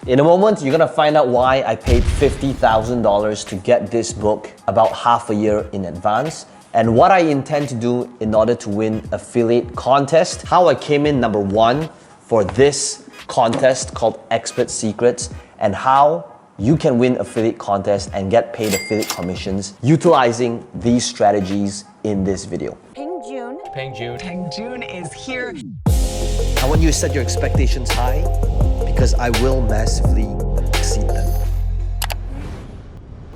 In a moment, you're gonna find out why I paid $50,000 to get this book about half a year in advance, and what I intend to do in order to win affiliate contest, how I came in number 1 for this contest called Expert Secrets, and how you can win affiliate contests and get paid affiliate commissions utilizing these strategies in this video. Peng Joon. Peng Joon. Peng Joon is here. I want you to set your expectations high because I will massively exceed them.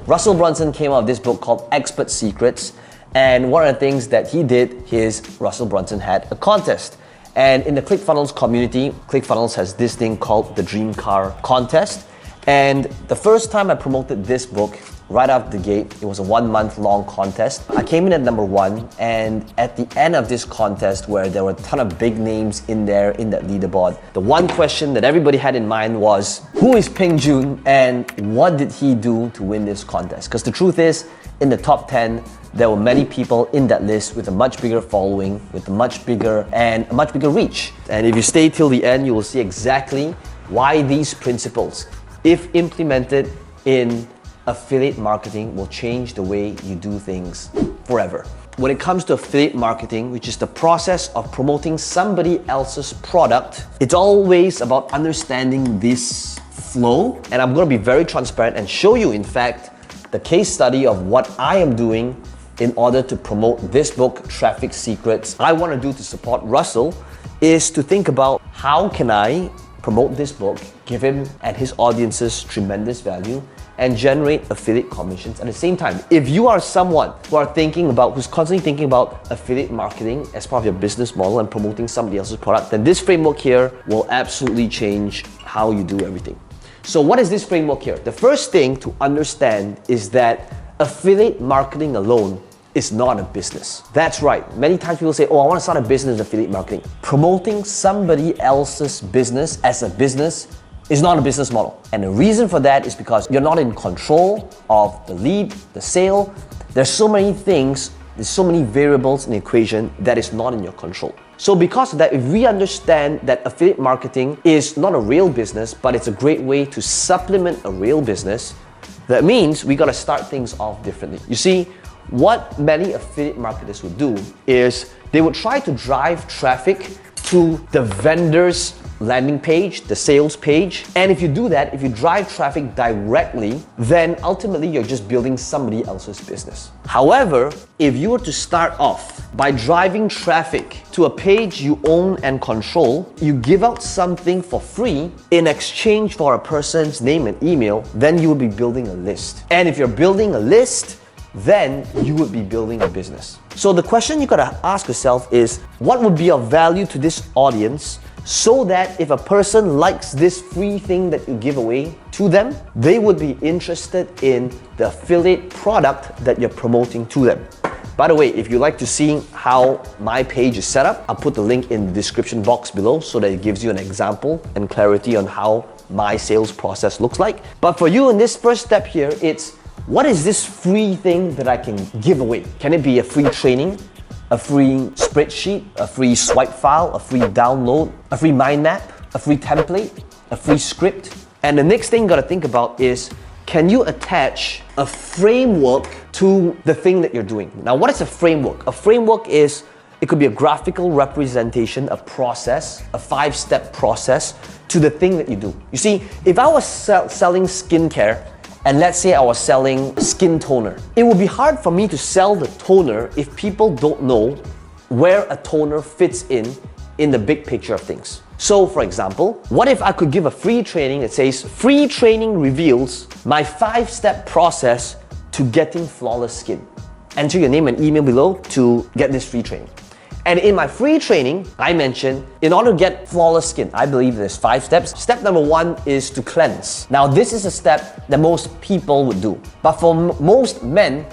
Russell Brunson came out with this book called Expert Secrets, and one of the things that he did is Russell Brunson had a contest. And in the ClickFunnels community, ClickFunnels has this thing called the Dream Car Contest. And the first time I promoted this book, right out the gate, it was a 1-month long contest. I came in at number 1, and at the end of this contest, where there were a ton of big names in there in that leaderboard, the one question that everybody had in mind was, who is Peng Joon and what did he do to win this contest? Because the truth is, in the top 10, there were many people in that list with a much bigger following, with a much bigger reach. And if you stay till the end, you will see exactly why these principles, if implemented in affiliate marketing, will change the way you do things forever. When it comes to affiliate marketing, which is the process of promoting somebody else's product, it's always about understanding this flow. And I'm going to be very transparent and show you, in fact, the case study of what I am doing in order to promote this book, Traffic Secrets. I want to do to support Russell is to think about how can I promote this book, give him and his audiences tremendous value, and generate affiliate commissions at the same time. If you are someone who's constantly thinking about affiliate marketing as part of your business model and promoting somebody else's product, then this framework here will absolutely change how you do everything. So what is this framework here? The first thing to understand is that affiliate marketing alone is not a business. That's right. Many times people say, oh, I want to start a business in affiliate marketing. Promoting somebody else's business as a business is not a business model. And the reason for that is because you're not in control of the lead, the sale. There's so many things, there's so many variables in the equation that is not in your control. So because of that, if we understand that affiliate marketing is not a real business, but it's a great way to supplement a real business, that means we gotta start things off differently. You see, what many affiliate marketers would do is they would try to drive traffic to the vendor's landing page, the sales page. And if you do that, if you drive traffic directly, then ultimately you're just building somebody else's business. However, if you were to start off by driving traffic to a page you own and control, you give out something for free in exchange for a person's name and email, then you will be building a list. And if you're building a list, then you would be building a business. So the question you gotta ask yourself is, what would be of value to this audience so that if a person likes this free thing that you give away to them, they would be interested in the affiliate product that you're promoting to them. By the way, if you'd like to see how my page is set up, I'll put the link in the description box below so that it gives you an example and clarity on how my sales process looks like. But for you in this first step here, it's what is this free thing that I can give away? Can it be a free training, a free spreadsheet, a free swipe file, a free download, a free mind map, a free template, a free script? And the next thing you gotta think about is, can you attach a framework to the thing that you're doing? Now, what is a framework? A framework is, it could be a graphical representation, a process, a 5-step process to the thing that you do. You see, if I was selling skincare, and let's say I was selling skin toner, it would be hard for me to sell the toner if people don't know where a toner fits in the big picture of things. So for example, what if I could give a free training that says, free training reveals my 5-step process to getting flawless skin. Enter your name and email below to get this free training. And in my free training, I mentioned, in order to get flawless skin, I believe there's 5 steps. Step number 1 is to cleanse. Now, this is a step that most people would do. But for most men,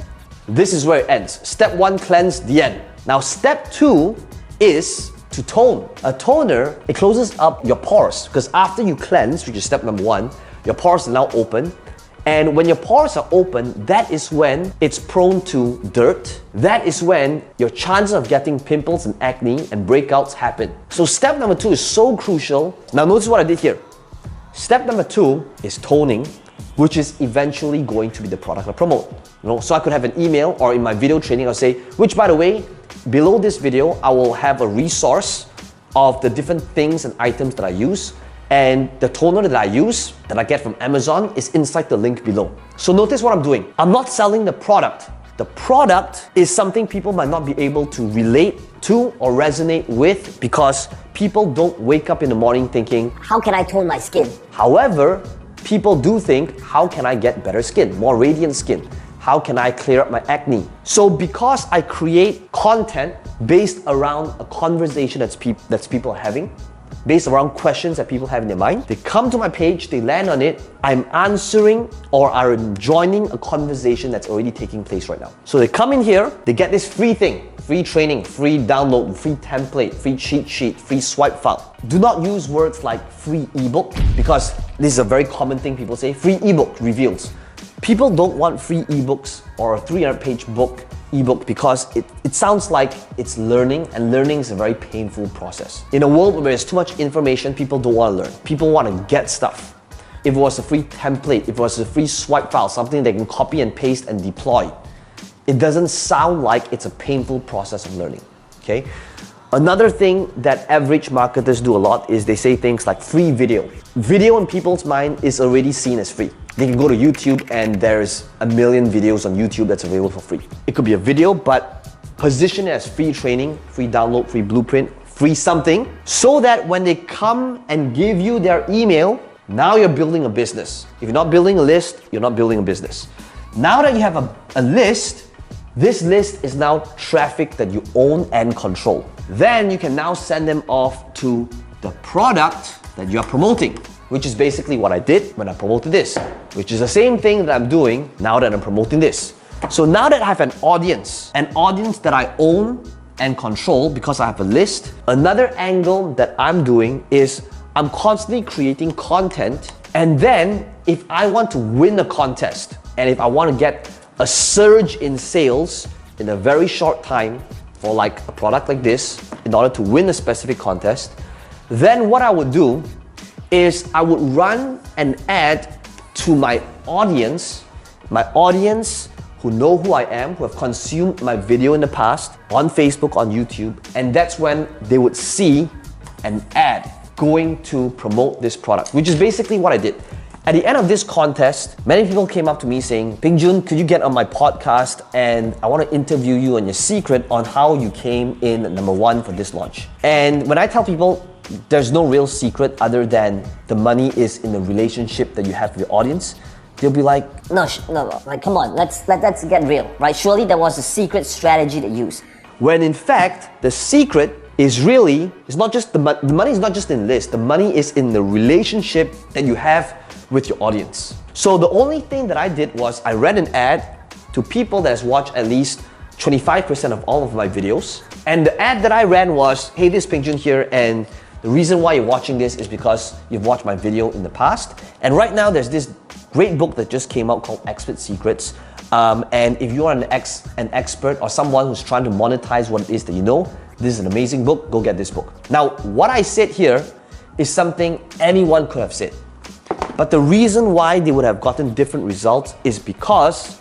this is where it ends. Step 1, cleanse, the end. Now, step 2 is to tone. A toner, it closes up your pores, because after you cleanse, which is step number 1, your pores are now open. And when your pores are open, that is when it's prone to dirt. That is when your chances of getting pimples and acne and breakouts happen. So step number 2 is so crucial. Now notice what I did here. Step number 2 is toning, which is eventually going to be the product I promote. So I could have an email, or in my video training, I'll say, which by the way, below this video, I will have a resource of the different things and items that I use. And the toner that I use, that I get from Amazon, is inside the link below. So notice what I'm doing. I'm not selling the product. The product is something people might not be able to relate to or resonate with because people don't wake up in the morning thinking, how can I tone my skin? However, people do think, how can I get better skin, more radiant skin? How can I clear up my acne? So because I create content based around a conversation that's people are having, based around questions that people have in their mind, they come to my page, they land on it, I'm answering or I'm joining a conversation that's already taking place right now. So they come in here, they get this free thing, free training, free download, free template, free cheat sheet, free swipe file. Do not use words like free ebook because this is a very common thing people say, free ebook reveals. People don't want free ebooks or a 300-page ebook because it sounds like it's learning, and learning is a very painful process. In a world where there's too much information, people don't want to learn. People want to get stuff. If it was a free template, if it was a free swipe file, something they can copy and paste and deploy, it doesn't sound like it's a painful process of learning, okay? Another thing that average marketers do a lot is they say things like free video. Video in people's mind is already seen as free. They can go to YouTube and there's a million videos on YouTube that's available for free. It could be a video, but position it as free training, free download, free blueprint, free something, so that when they come and give you their email, now you're building a business. If you're not building a list, you're not building a business. Now that you have a list, this list is now traffic that you own and control. Then you can now send them off to the product that you are promoting, which is basically what I did when I promoted this, which is the same thing that I'm doing now that I'm promoting this. So now that I have an audience that I own and control because I have a list, another angle that I'm doing is I'm constantly creating content, and then if I want to win a contest and if I want to get a surge in sales in a very short time for like a product like this in order to win a specific contest, then what I would do is I would run an ad to my audience who know who I am, who have consumed my video in the past on Facebook, on YouTube, and that's when they would see an ad going to promote this product, which is basically what I did. At the end of this contest, many people came up to me saying, Peng Joon, could you get on my podcast and I want to interview you on your secret on how you came in at #1 for this launch. And when I tell people there's no real secret other than the money is in the relationship that you have with your audience, they'll be like, No, like come on, let's get real, right? Surely there was a secret strategy to use. when in fact the secret is really, it's not just the money is not just in list, the money is in the relationship that you have with your audience. So the only thing that I did was I ran an ad to people that has watched at least 25% of all of my videos. And the ad that I ran was, hey, this is Peng Joon here, and the reason why you're watching this is because you've watched my video in the past. And right now there's this great book that just came out called Expert Secrets. And if you are an expert or someone who's trying to monetize what it is that you know, this is an amazing book, go get this book. Now, what I said here is something anyone could have said. But the reason why they would have gotten different results is because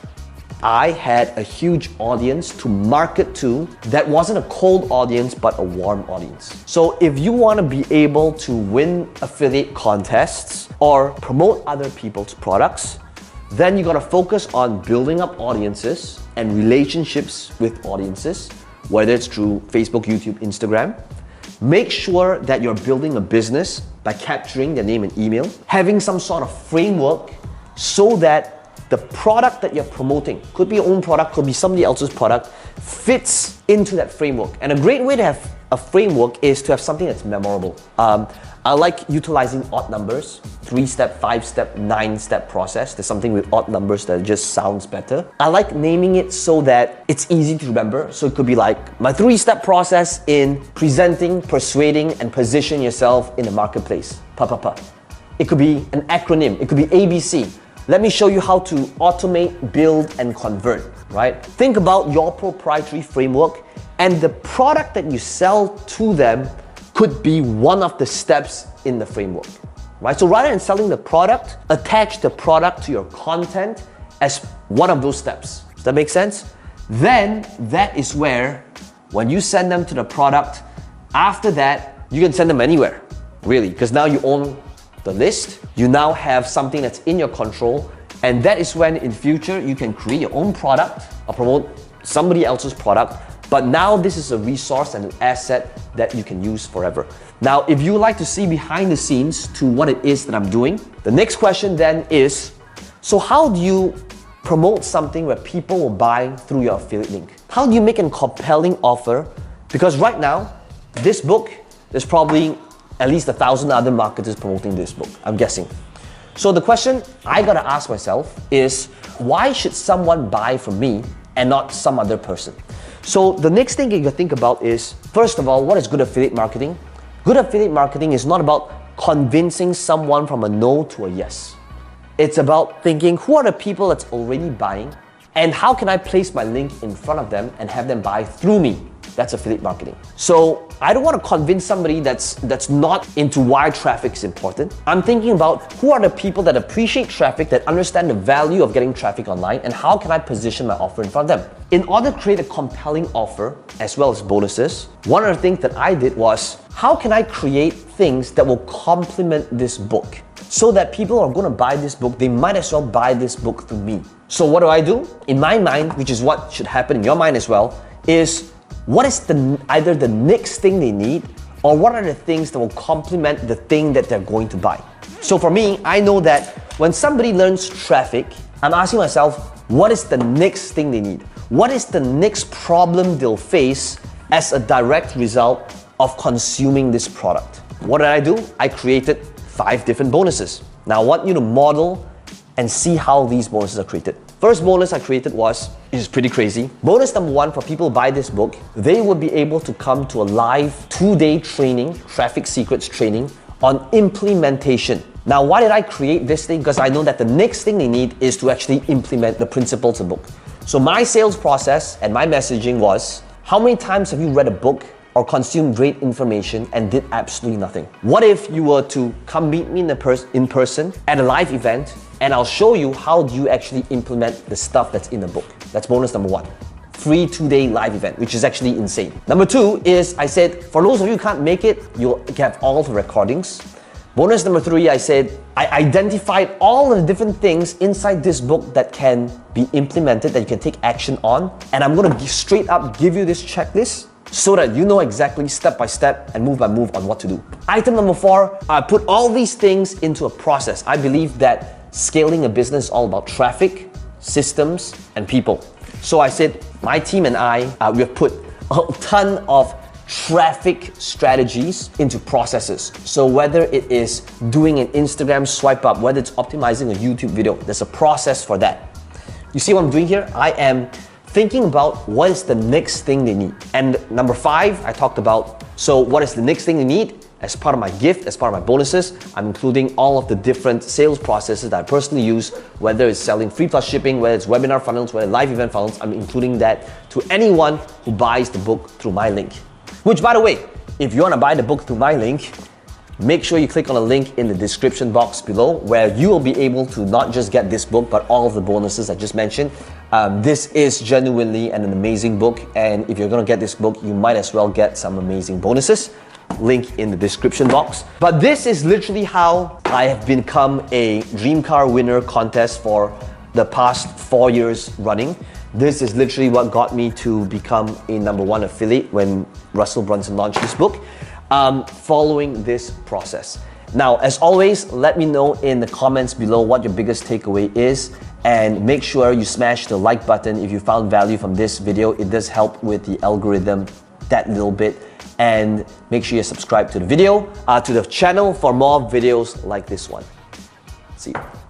I had a huge audience to market to that wasn't a cold audience, but a warm audience. So if you want to be able to win affiliate contests or promote other people's products, then you got to focus on building up audiences and relationships with audiences, whether it's through Facebook, YouTube, Instagram. Make sure that you're building a business by capturing their name and email, having some sort of framework so that the product that you're promoting, could be your own product, could be somebody else's product, fits into that framework. And a great way to have a framework is to have something that's memorable. I like utilizing odd numbers, 3-step, 5-step, 9-step process. There's something with odd numbers that just sounds better. I like naming it so that it's easy to remember. So it could be like my 3-step process in presenting, persuading, and position yourself in the marketplace. It could be an acronym. It could be ABC. Let me show you how to automate, build, and convert, right? Think about your proprietary framework, and the product that you sell to them could be one of the steps in the framework. right? So rather than selling the product, attach the product to your content as one of those steps. Does that make sense? Then that is where, when you send them to the product, after that, you can send them anywhere, really, because now you own the list. You now have something that's in your control, and that is when in future you can create your own product or promote somebody else's product. But now this is a resource and an asset that you can use forever. Now, if you would like to see behind the scenes to what it is that I'm doing, the next question then is, so how do you promote something where people will buy through your affiliate link? How do you make a compelling offer? Because right now, this book, there's probably at least 1,000 other marketers promoting this book, I'm guessing. So the question I gotta ask myself is, why should someone buy from me and not some other person? So the next thing you gotta think about is, first of all, what is good affiliate marketing? Good affiliate marketing is not about convincing someone from a no to a yes. It's about thinking, who are the people that's already buying, and how can I place my link in front of them and have them buy through me? That's affiliate marketing. So I don't want to convince somebody that's not into why traffic is important. I'm thinking about who are the people that appreciate traffic, that understand the value of getting traffic online, and how can I position my offer in front of them? In order to create a compelling offer as well as bonuses, one of the things that I did was, how can I create things that will complement this book? So that people are going to buy this book, they might as well buy this book through me. So what do? In my mind, which is what should happen in your mind as well, is what is either the next thing they need, or what are the things that will complement the thing that they're going to buy. So for me, I know that when somebody learns traffic, I'm asking myself, what is the next thing they need? What is the next problem they'll face as a direct result of consuming this product? What did I do? I created 5 different bonuses. Now I want you to model and see how these bonuses are created. First bonus I created was, it is pretty crazy. Bonus number 1, for people who buy this book, they would be able to come to a live 2-day training, traffic secrets training on implementation. Now, why did I create this thing? Because I know that the next thing they need is to actually implement the principles of the book. So my sales process and my messaging was, how many times have you read a book or consumed great information and did absolutely nothing? What if you were to come meet me in person at a live event, and I'll show you how do you actually implement the stuff that's in the book? That's bonus number 1. Free 2-day live event, which is actually insane. Number 2 is, I said, for those of you who can't make it, you'll have all the recordings. Bonus number 3, I said, I identified all the different things inside this book that can be implemented, that you can take action on. And I'm gonna straight up give you this checklist so that you know exactly step by step and move by move on what to do. Item number 4, I put all these things into a process. I believe that scaling a business is all about traffic, systems, and people. So I said, my team and I, we have put a ton of traffic strategies into processes. So whether it is doing an Instagram swipe up, whether it's optimizing a YouTube video, there's a process for that. You see what I'm doing here? I am thinking about what is the next thing they need. And number 5, I talked about, so what is the next thing they need? As part of my gift, as part of my bonuses, I'm including all of the different sales processes that I personally use, whether it's selling free plus shipping, whether it's webinar funnels, whether live event funnels, I'm including that to anyone who buys the book through my link. Which, by the way, if you want to buy the book through my link, make sure you click on the link in the description box below, where you will be able to not just get this book, but all of the bonuses I just mentioned. This is genuinely an amazing book, and if you're going to get this book, you might as well get some amazing bonuses. Link in the description box. But this is literally how I have become a Dream Car Winner contest for the past 4 years running. This is literally what got me to become a #1 affiliate when Russell Brunson launched this book, following this process. Now, as always, let me know in the comments below what your biggest takeaway is, and make sure you smash the like button if you found value from this video. It does help with the algorithm that little bit. And make sure you subscribe to the video, to the channel for more videos like this one. See you.